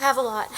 have a lot.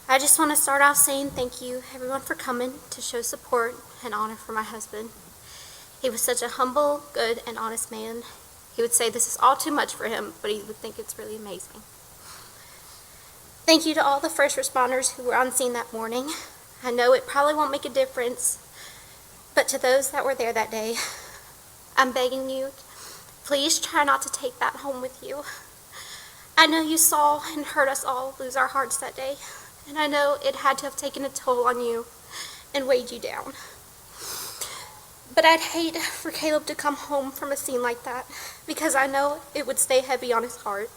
I just want to start off saying thank you, everyone, for coming to show support and honor for my husband. He was such a humble, good, and honest man. He would say this is all too much for him, but he would think it's really amazing. Thank you to all the first responders who were on scene that morning. I know it probably won't make a difference, but to those that were there that day, I'm begging you, please try not to take that home with you. I know you saw and heard us all lose our hearts that day, and I know it had to have taken a toll on you and weighed you down. But I'd hate for Caleb to come home from a scene like that, because I know it would stay heavy on his heart.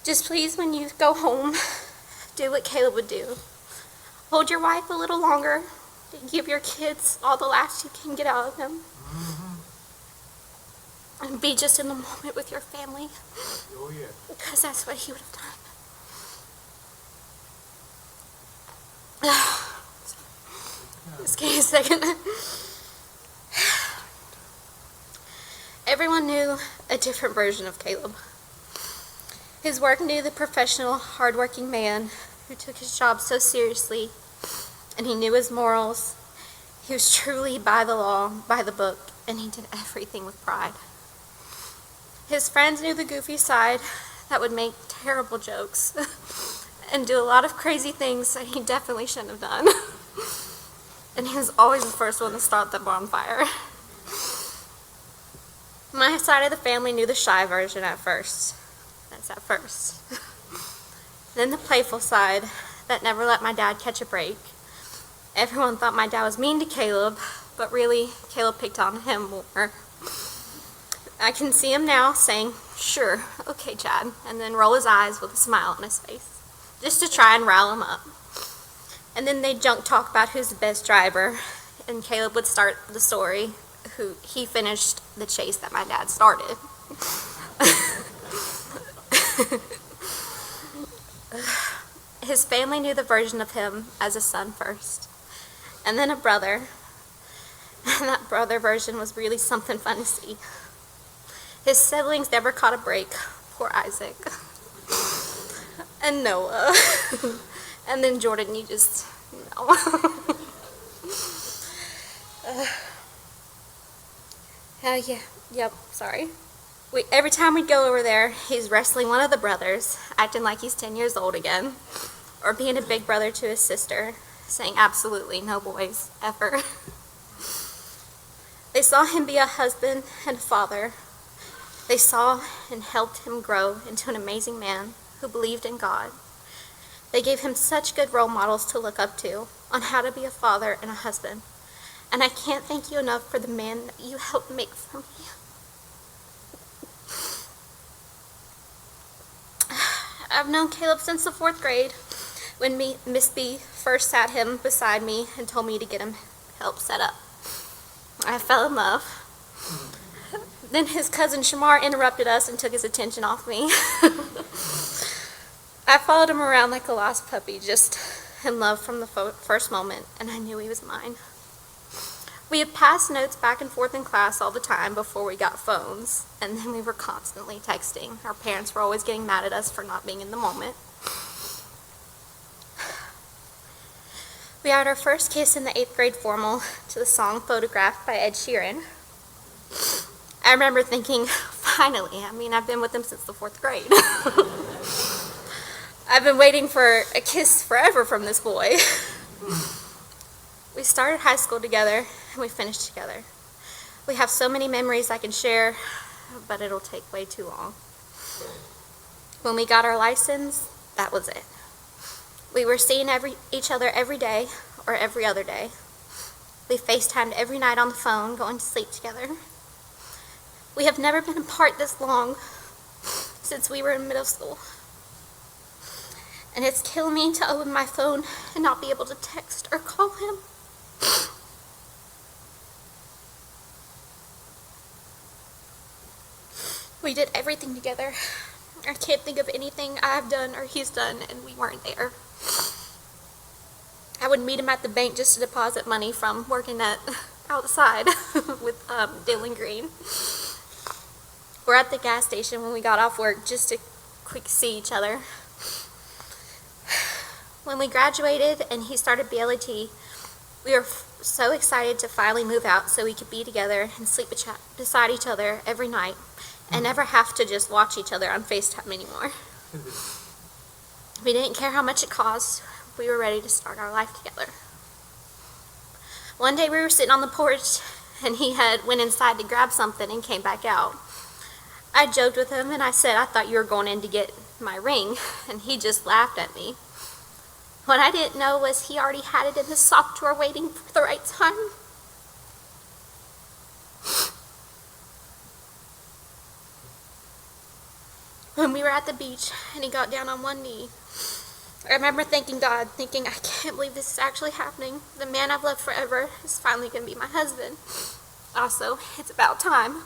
Just please, when you go home, do what Caleb would do. Hold your wife a little longer, give your kids all the laughs you can get out of them. And be just in the moment with your family. Oh, yeah. Because that's what he would have done. Just give me a second. Everyone knew a different version of Caleb. His work knew the professional, hardworking man who took his job so seriously, and he knew his morals. He was truly by the law, by the book, and he did everything with pride. His friends knew the goofy side that would make terrible jokes and do a lot of crazy things that he definitely shouldn't have done. And he was always the first one to start the bonfire. My side of the family knew the shy version at first. That's at first. Then the playful side that never let my dad catch a break. Everyone thought my dad was mean to Caleb, but really, Caleb picked on him more. I can see him now saying, "Sure, okay, Chad," and then roll his eyes with a smile on his face, just to try and rile him up. And then they'd junk talk about who's the best driver, and Caleb would start the story, who he finished the chase that my dad started. His family knew the version of him as a son first, and then a brother, and that brother version was really something fun to see. His siblings never caught a break. Poor Isaac. And Noah. And then Jordan, you just, no. Sorry. Every time we'd go over there, he's wrestling one of the brothers, acting like he's 10 years old again, or being a big brother to his sister, saying absolutely no boys, ever. They saw him be a husband and a father. They saw and helped him grow into an amazing man who believed in God. They gave him such good role models to look up to on how to be a father and a husband. And I can't thank you enough for the man that you helped make for me. I've known Caleb since the 4th grade, when Miss B first sat him beside me and told me to get him help set up. I fell in love. Then his cousin Shamar interrupted us and took his attention off me. I followed him around like a lost puppy, just in love from the first moment, and I knew he was mine. We had passed notes back and forth in class all the time before we got phones, and then we were constantly texting. Our parents were always getting mad at us for not being in the moment. We had our first kiss in the 8th grade formal to the song Photographed by Ed Sheeran. I remember thinking, finally, I've been with him since the 4th grade. I've been waiting for a kiss forever from this boy. We started high school together, and we finished together. We have so many memories I can share, but it'll take way too long. When we got our license, that was it. We were seeing each other every day, or every other day. We FaceTimed every night on the phone, going to sleep together. We have never been apart this long since we were in middle school. And it's killing me to open my phone and not be able to text or call him. We did everything together. I can't think of anything I've done or he's done and we weren't there. I would meet him at the bank just to deposit money from working outside with Dylan Green. We're at the gas station when we got off work just to quick see each other. When we graduated and he started BLT, we were so excited to finally move out so we could be together and sleep beside each other every night and never have to just watch each other on FaceTime anymore. We didn't care how much it cost. We were ready to start our life together. One day we were sitting on the porch and he had went inside to grab something and came back out. I joked with him and I said, "I thought you were going in to get my ring," and he just laughed at me. What I didn't know was he already had it in the sock drawer waiting for the right time. When we were at the beach and he got down on one knee, I remember thanking God, thinking, I can't believe this is actually happening. The man I've loved forever is finally going to be my husband. Also, it's about time.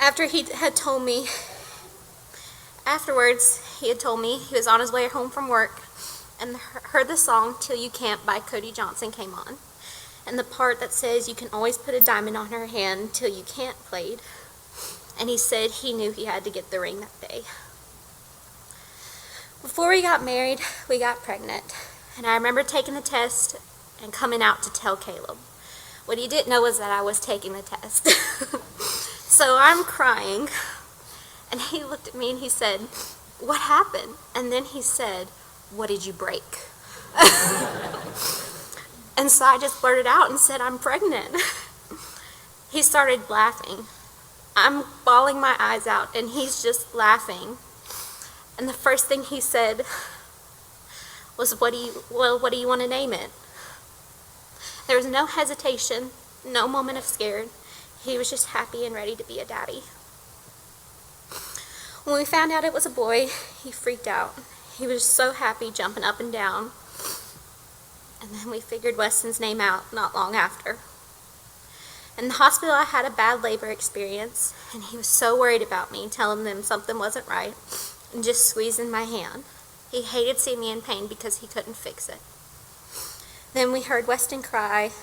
Afterwards, he had told me he was on his way home from work and heard the song "Till You Can't" by Cody Johnson came on. And the part that says you can always put a diamond on her hand till you can't played. And he said he knew he had to get the ring that day. Before we got married, we got pregnant. And I remember taking the test and coming out to tell Caleb. What he didn't know was that I was taking the test. So I'm crying. And he looked at me and he said, "What happened?" And then he said, "What did you break?" And so I just blurted out and said, "I'm pregnant." He started laughing. I'm bawling my eyes out and he's just laughing. And the first thing he said was, what do you want to name it?" There was no hesitation, no moment of scared. He was just happy and ready to be a daddy. When we found out it was a boy, he freaked out. He was so happy, jumping up and down. And then we figured Weston's name out not long after. In the hospital, I had a bad labor experience, and he was so worried about me, telling them something wasn't right, and just squeezing my hand. He hated seeing me in pain because he couldn't fix it. Then we heard Weston cry.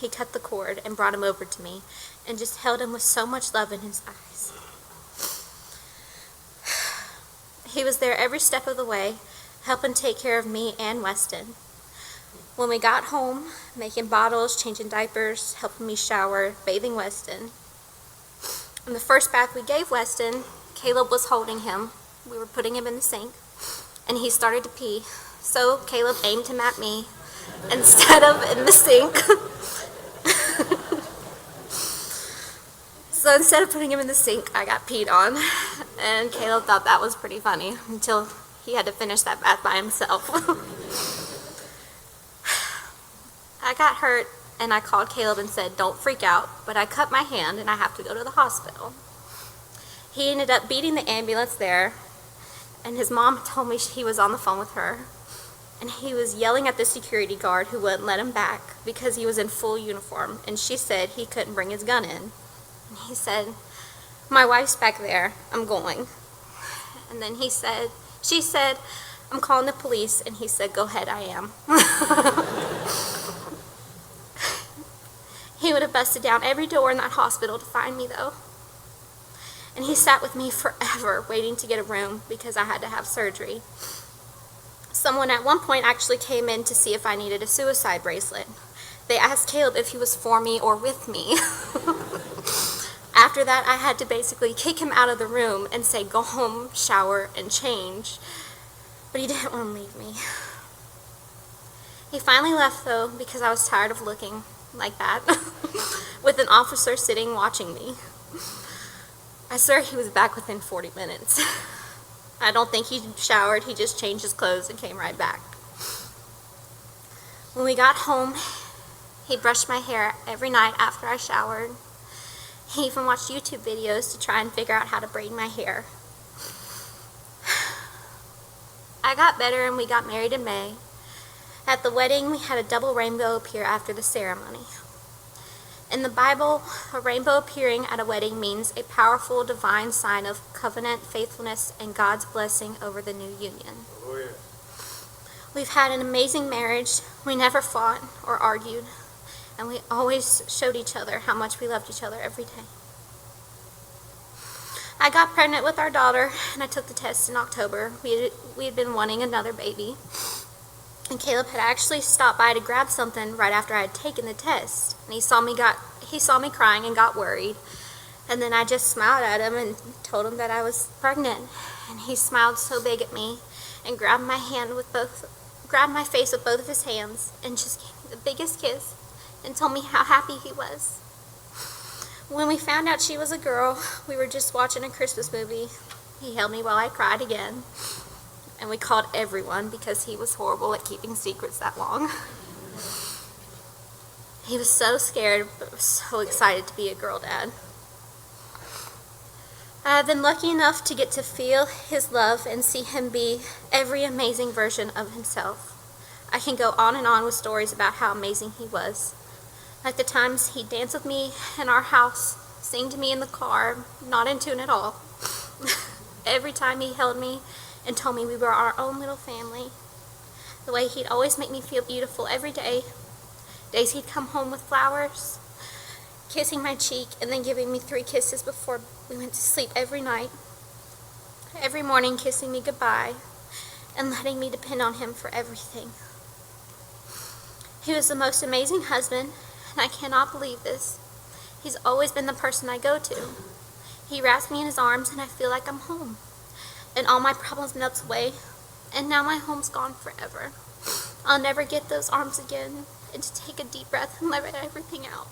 He cut the cord and brought him over to me, and just held him with so much love in his eyes. He was there every step of the way, helping take care of me and Weston. When we got home, making bottles, changing diapers, helping me shower, bathing Weston. In the first bath we gave Weston, Caleb was holding him. We were putting him in the sink, and he started to pee. So Caleb aimed him at me instead of in the sink. So instead of putting him in the sink, I got peed on, and Caleb thought that was pretty funny until he had to finish that bath by himself. I got hurt, and I called Caleb and said, "Don't freak out," but I cut my hand and I have to go to the hospital. He ended up beating the ambulance there, and his mom told me he was on the phone with her, and he was yelling at the security guard who wouldn't let him back because he was in full uniform, and she said he couldn't bring his gun in. And he said, "My wife's back there, I'm going." And then she said, "I'm calling the police," and he said, "Go ahead, I am." He would have busted down every door in that hospital to find me, though. And he sat with me forever waiting to get a room because I had to have surgery. Someone at one point actually came in to see if I needed a suicide bracelet. They asked Caleb if he was for me or with me. After that, I had to basically kick him out of the room and say, "Go home, shower, and change." But he didn't want to leave me. He finally left, though, because I was tired of looking like that, with an officer sitting watching me. I swear he was back within 40 minutes. I don't think he showered, he just changed his clothes and came right back. When we got home, he brushed my hair every night after I showered. He even watched YouTube videos to try and figure out how to braid my hair. I got better and we got married in May. At the wedding, we had a double rainbow appear after the ceremony. In the Bible, a rainbow appearing at a wedding means a powerful divine sign of covenant, faithfulness, and God's blessing over the new union. Oh, yeah. We've had an amazing marriage. We never fought or argued, and we always showed each other how much we loved each other every day. I got pregnant with our daughter, and I took the test in October. We had been wanting another baby, and Caleb had actually stopped by to grab something right after I had taken the test, and he saw me crying and got worried. And then I just smiled at him and told him that I was pregnant, and he smiled so big at me and grabbed my face with both of his hands and just gave me the biggest kiss and told me how happy he was. When we found out she was a girl, we were just watching a Christmas movie. He held me while I cried again, and we called everyone because he was horrible at keeping secrets that long. He was so scared, but was so excited to be a girl dad. I have been lucky enough to get to feel his love and see him be every amazing version of himself. I can go on and on with stories about how amazing he was. Like the times he danced with me in our house, sang to me in the car, not in tune at all. Every time he held me and told me we were our own little family. The way he'd always make me feel beautiful every day. Days he'd come home with flowers, kissing my cheek, and then giving me 3 kisses before we went to sleep every night. Every morning kissing me goodbye and letting me depend on him for everything. He was the most amazing husband, and I cannot believe this. He's always been the person I go to. He wraps me in his arms and I feel like I'm home. And all my problems melt away, and now my home's gone forever. I'll never get those arms again, and to take a deep breath and let everything out.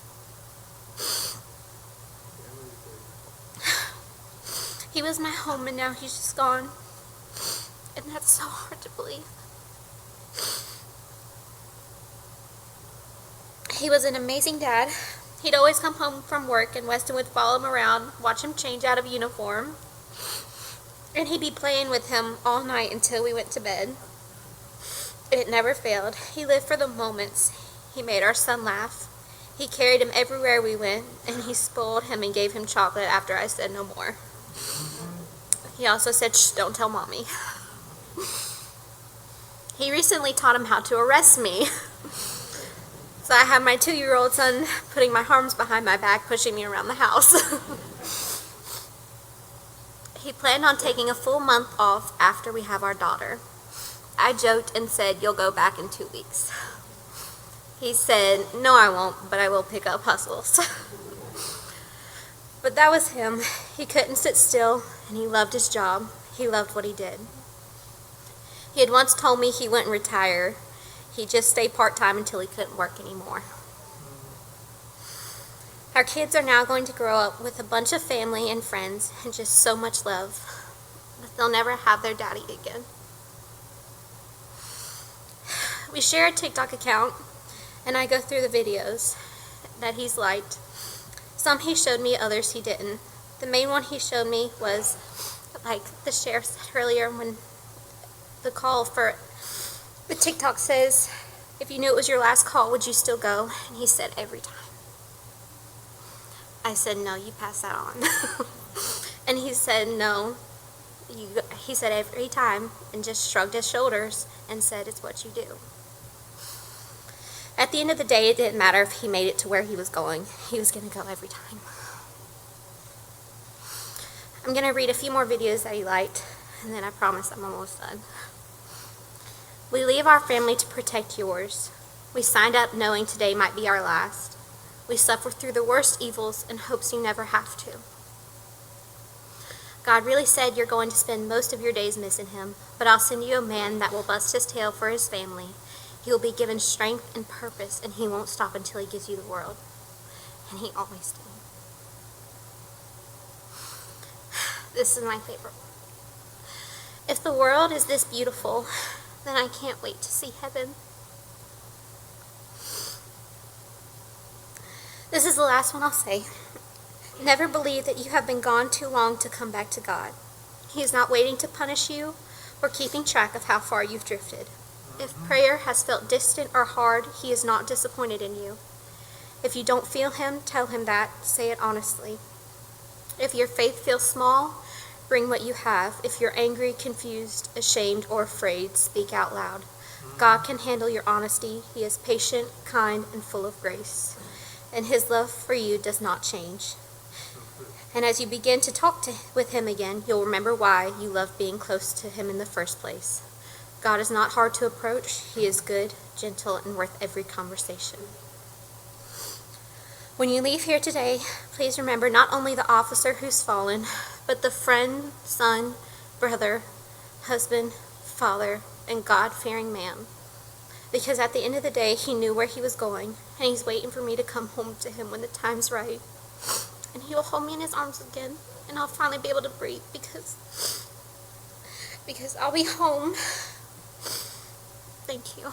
He was my home and now he's just gone. And that's so hard to believe. He was an amazing dad. He'd always come home from work and Weston would follow him around, watch him change out of uniform. And he'd be playing with him all night until we went to bed. It never failed. He lived for the moments. He made our son laugh. He carried him everywhere we went, and he spoiled him and gave him chocolate after I said no more. He also said, "Shh, don't tell mommy." He recently taught him how to arrest me. So I have my 2-year-old son putting my arms behind my back, pushing me around the house. He planned on taking a full month off after we have our daughter. I joked and said, "You'll go back in 2 weeks." He said, "No, I won't, but I will pick up hustles." But that was him. He couldn't sit still, and he loved his job. He loved what he did. He had once told me he wouldn't retire. He'd just stay part-time until he couldn't work anymore. Our kids are now going to grow up with a bunch of family and friends and just so much love, but they'll never have their daddy again. We share a TikTok account, and I go through the videos that he's liked. Some he showed me, others he didn't. The main one he showed me was, like the sheriff said earlier, when the call for the TikTok says, "If you knew it was your last call, would you still go?" And he said, "Every time." I said, "No, you pass that on." And he said, "No." He said, "Every time," and just shrugged his shoulders and said, "It's what you do." At the end of the day, it didn't matter if he made it to where he was going. He was going to go every time. I'm going to read a few more videos that he liked, and then I promise I'm almost done. "We leave our family to protect yours. We signed up knowing today might be our last. We suffer through the worst evils in hopes you never have to. God really said you're going to spend most of your days missing him, but I'll send you a man that will bust his tail for his family. He will be given strength and purpose, and he won't stop until he gives you the world." And he always did. This is my favorite one. "If the world is this beautiful, then I can't wait to see heaven." This is the last one I'll say. "Never believe that you have been gone too long to come back to God. He is not waiting to punish you or keeping track of how far you've drifted. If prayer has felt distant or hard, he is not disappointed in you. If you don't feel him, tell him that. Say it honestly. If your faith feels small, bring what you have. If you're angry, confused, ashamed, or afraid, speak out loud. God can handle your honesty. He is patient, kind, and full of grace. And his love for you does not change. And as you begin to talk with him again, you'll remember why you love being close to him in the first place. God is not hard to approach. He is good, gentle, and worth every conversation. When you leave here today, please remember not only the officer who's fallen, but the friend, son, brother, husband, father, and God-fearing man. Because at the end of the day, he knew where he was going, and he's waiting for me to come home to him when the time's right. And he will hold me in his arms again, and I'll finally be able to breathe because I'll be home. Thank you.